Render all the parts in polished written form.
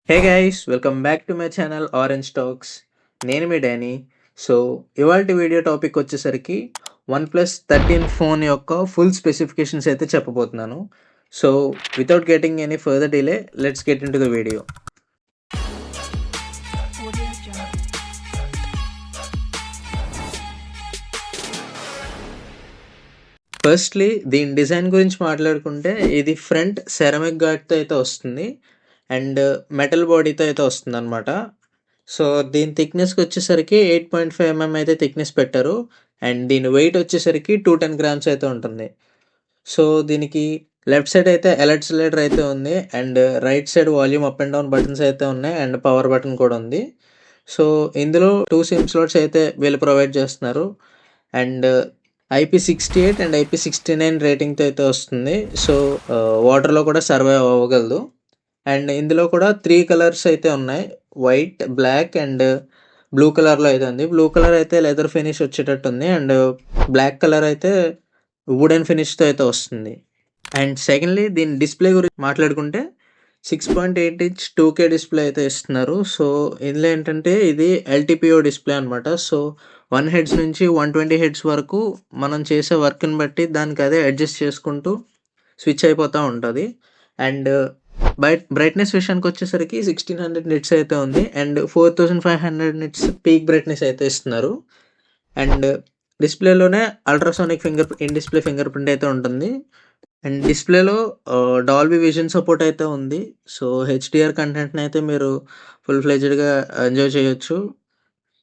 Hey guys, welcome back to my channel orange talks. నేను మీ Danny. So ఇవాల్టి video topic వచ్చేసరికి OnePlus 13 phone యొక్క full specifications అయితే చెప్పబోతున్నాను. So without getting any further delay, let's get in to the video. Firstly దీని design గురించి మాట్లాడుకుంటే, ఇది ఫ్రంట్ సెరామిక్ గార్డ్తో అయితే వస్తుంది అండ్ మెటల్ బాడీతో అయితే వస్తుందన్నమాట. సో దీని థిక్నెస్కి వచ్చేసరికి 8.5 mm అయితే థిక్నెస్ పెట్టారు అండ్ దీని వెయిట్ వచ్చేసరికి 210 grams అయితే ఉంటుంది. సో దీనికి లెఫ్ట్ సైడ్ అయితే అలర్ట్ స్లైడర్ అయితే ఉంది and right side volume up and down buttons అయితే ఉన్నాయి అండ్ పవర్ బటన్ కూడా ఉంది. సో ఇందులో 2 SIM slots అయితే వీళ్ళు ప్రొవైడ్ చేస్తున్నారు అండ్ IP68 అండ్ IP69 రేటింగ్తో అయితే వస్తుంది. సో వాటర్లో కూడా సర్వైవ్ అవ్వగలదు అండ్ ఇందులో కూడా 3 కలర్స్ అయితే ఉన్నాయి, వైట్, బ్లాక్ అండ్ బ్లూ కలర్లో అయితే ఉంది. బ్లూ కలర్ అయితే లెదర్ ఫినిష్ వచ్చేటట్టు ఉంది అండ్ బ్లాక్ కలర్ అయితే వుడెన్ ఫినిష్తో అయితే వస్తుంది. అండ్ సెకండ్లీ దీని డిస్ప్లే గురించి మాట్లాడుకుంటే 6.8 inch 2K డిస్ప్లే అయితే ఇస్తున్నారు. సో ఇందులో ఏంటంటే ఇది LTPO డిస్ప్లే అనమాట. సో 1 Hz నుంచి 120 Hz వరకు మనం చేసే వర్క్ని బట్టి దానికి అదే అడ్జస్ట్ చేసుకుంటూ స్విచ్ అయిపోతూ ఉంటుంది. అండ్ బ్రైట్నెస్ విషయానికి వచ్చేసరికి 1600 nits అయితే ఉంది అండ్ 4500 nits పీక్ బ్రైట్నెస్ అయితే ఇస్తున్నారు. అండ్ డిస్ప్లేలోనే ultrasonic in display fingerprint అయితే ఉంటుంది అండ్ డిస్ప్లేలో డాల్బీ విజన్ సపోర్ట్ అయితే ఉంది. సో HDR కంటెంట్ని అయితే మీరు ఫుల్ ఫ్లెజ్డ్గా ఎంజాయ్ చేయొచ్చు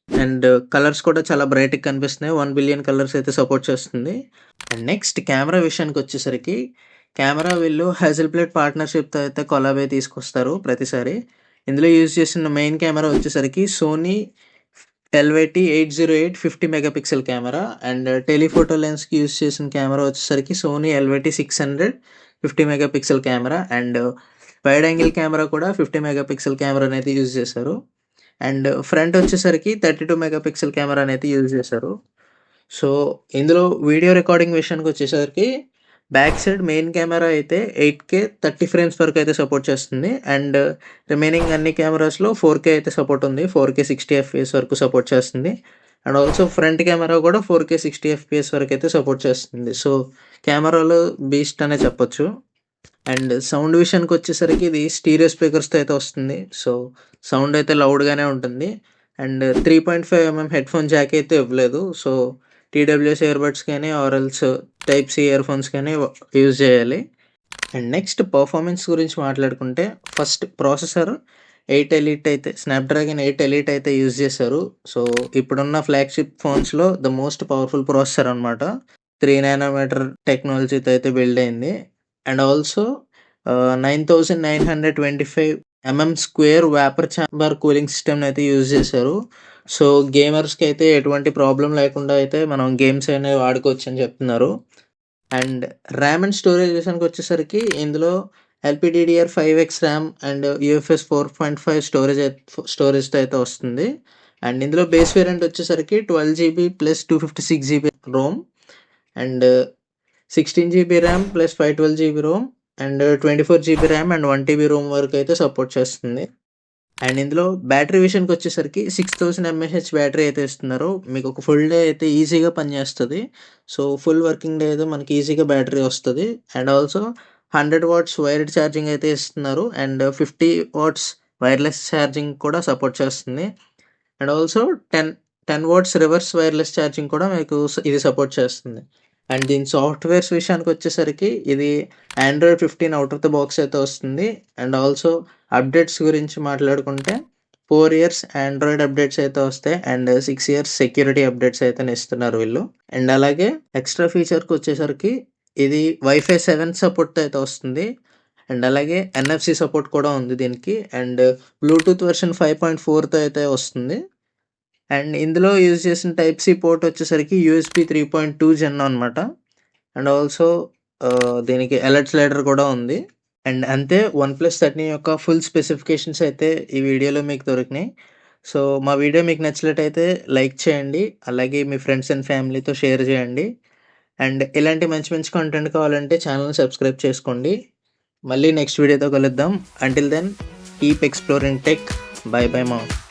అండ్ కలర్స్ కూడా చాలా బ్రైట్గా కనిపిస్తున్నాయి. 1 billion కలర్స్ అయితే సపోర్ట్ చేస్తుంది. అండ్ నెక్స్ట్ కెమెరా విషయానికి వచ్చేసరికి కెమెరా వీళ్ళు హ్యాజెల్బ్లడ్ పార్ట్నర్షిప్తో అయితే కొలాబ్ అయితే తీసుకొస్తారు ప్రతిసారి. ఇందులో యూజ్ చేసిన మెయిన్ కెమెరా వచ్చేసరికి Sony LYT-808 50 MP camera and telephoto లెన్స్కి యూజ్ చేసిన కెమెరా వచ్చేసరికి Sony LYT-600 50 MP camera and wide angle camera కూడా 50 MP కెమెరా అయితే యూజ్ చేశారు అండ్ ఫ్రంట్ వచ్చేసరికి 32 MP కెమెరా అయితే యూజ్ చేశారు. సో ఇందులో వీడియో రికార్డింగ్ విషయానికి వచ్చేసరికి బ్యాక్ సైడ్ మెయిన్ కెమెరా అయితే 8K 30 frames వరకు అయితే సపోర్ట్ చేస్తుంది అండ్ రిమైనింగ్ అన్ని కెమెరాస్లో 4K అయితే సపోర్ట్ ఉంది. 4K 60 FPS వరకు సపోర్ట్ చేస్తుంది అండ్ ఆల్సో ఫ్రంట్ కెమెరా కూడా 4K 60 FPS వరకు అయితే సపోర్ట్ చేస్తుంది. సో కెమెరాలో బీస్ట్ అనే చెప్పొచ్చు. అండ్ సౌండ్ విషయానికి వచ్చేసరికి ఇది స్టీరియో స్పీకర్స్తో అయితే వస్తుంది. సో సౌండ్ అయితే లౌడ్గానే ఉంటుంది అండ్ 3.5 mm హెడ్ఫోన్ జాక్ అయితే ఇవ్వలేదు. సో TWS ఇయర్బడ్స్ కానీ ఆర్ఎల్స్ Type-C ఇయర్ ఫోన్స్ కానీ యూజ్ చేయాలి. అండ్ నెక్స్ట్ పర్ఫార్మెన్స్ గురించి మాట్లాడుకుంటే ఫస్ట్ ప్రాసెసర్ 8 Elite అయితే స్నాప్డ్రాగన్ 8 Elite అయితే యూజ్ చేశారు. సో ఇప్పుడున్న ఫ్లాగ్షిప్ ఫోన్స్లో ద మోస్ట్ పవర్ఫుల్ ప్రాసెసర్ అనమాట. 3 nm టెక్నాలజీతో అయితే బిల్డ్ అయింది and also 9925 mm square vapour chamber cooling సిస్టమ్ని అయితే యూజ్ చేశారు. సో గేమర్స్కి అయితే ఎటువంటి ప్రాబ్లం లేకుండా అయితే మనం గేమ్స్ అనేవి ఆడుకోవచ్చు అని చెప్తున్నారు. అండ్ ర్యామ్ అండ్ స్టోరేజ్ విషయానికి వచ్చేసరికి ఇందులో LPDDR5X ర్యామ్ అండ్ UFS 4.5 స్టోరేజ్తో అయితే వస్తుంది అండ్ ఇందులో బేస్ వేరియంట్ వచ్చేసరికి 12GB plus 256GB Rome and 16GB RAM plus 512GB Rome and 24GB RAM and 1TB Rome వరకు అయితే సపోర్ట్ చేస్తుంది. అండ్ ఇందులో బ్యాటరీ విషయానికి వచ్చేసరికి 6000 mAh బ్యాటరీ అయితే ఇస్తున్నారు. మీకు ఒక ఫుల్ డే అయితే ఈజీగా పనిచేస్తుంది. సో ఫుల్ వర్కింగ్ డే అయితే మనకి ఈజీగా బ్యాటరీ వస్తుంది and also 100 watts wired charging అయితే ఇస్తున్నారు అండ్ 50 watts వైర్లెస్ ఛార్జింగ్ కూడా సపోర్ట్ చేస్తుంది and also 10 watts reverse wireless charging కూడా మీకు ఇది సపోర్ట్ చేస్తుంది. అండ్ దీని సాఫ్ట్వేర్స్ విషయానికి వచ్చేసరికి ఇది Android 15 out of the box అయితే వస్తుంది అండ్ ఆల్సో అప్డేట్స్ గురించి మాట్లాడుకుంటే 4 years ఆండ్రాయిడ్ అప్డేట్స్ అయితే వస్తాయి అండ్ 6 years సెక్యూరిటీ అప్డేట్స్ అయితే ఇస్తున్నారు వీళ్ళు. అండ్ అలాగే ఎక్స్ట్రా ఫీచర్కి వచ్చేసరికి ఇది Wi-Fi 7 సపోర్ట్ అయితే వస్తుంది అండ్ అలాగే NFC సపోర్ట్ కూడా ఉంది దీనికి అండ్ బ్లూటూత్ వెర్షన్ 5.4తో అయితే వస్తుంది అండ్ ఇందులో యూజ్ చేసిన Type-C పోర్ట్ వచ్చేసరికి USB 3.2 Gen అనమాట అండ్ ఆల్సో దీనికి అలర్ట్ స్లైడర్ కూడా ఉంది. అండ్ అంతే OnePlus 13 యొక్క ఫుల్ స్పెసిఫికేషన్స్ అయితే ఈ వీడియోలో మీకు దొరికినాయి. సో మా వీడియో మీకు నచ్చినట్టయితే లైక్ చేయండి, అలాగే మీ ఫ్రెండ్స్ అండ్ ఫ్యామిలీతో షేర్ చేయండి అండ్ ఇలాంటి మంచి మంచి కంటెంట్ కావాలంటే ఛానల్ని సబ్స్క్రైబ్ చేసుకోండి. మళ్ళీ నెక్స్ట్ వీడియోతో కలుద్దాం. Until then keep exploring tech. Bye bye ma'am.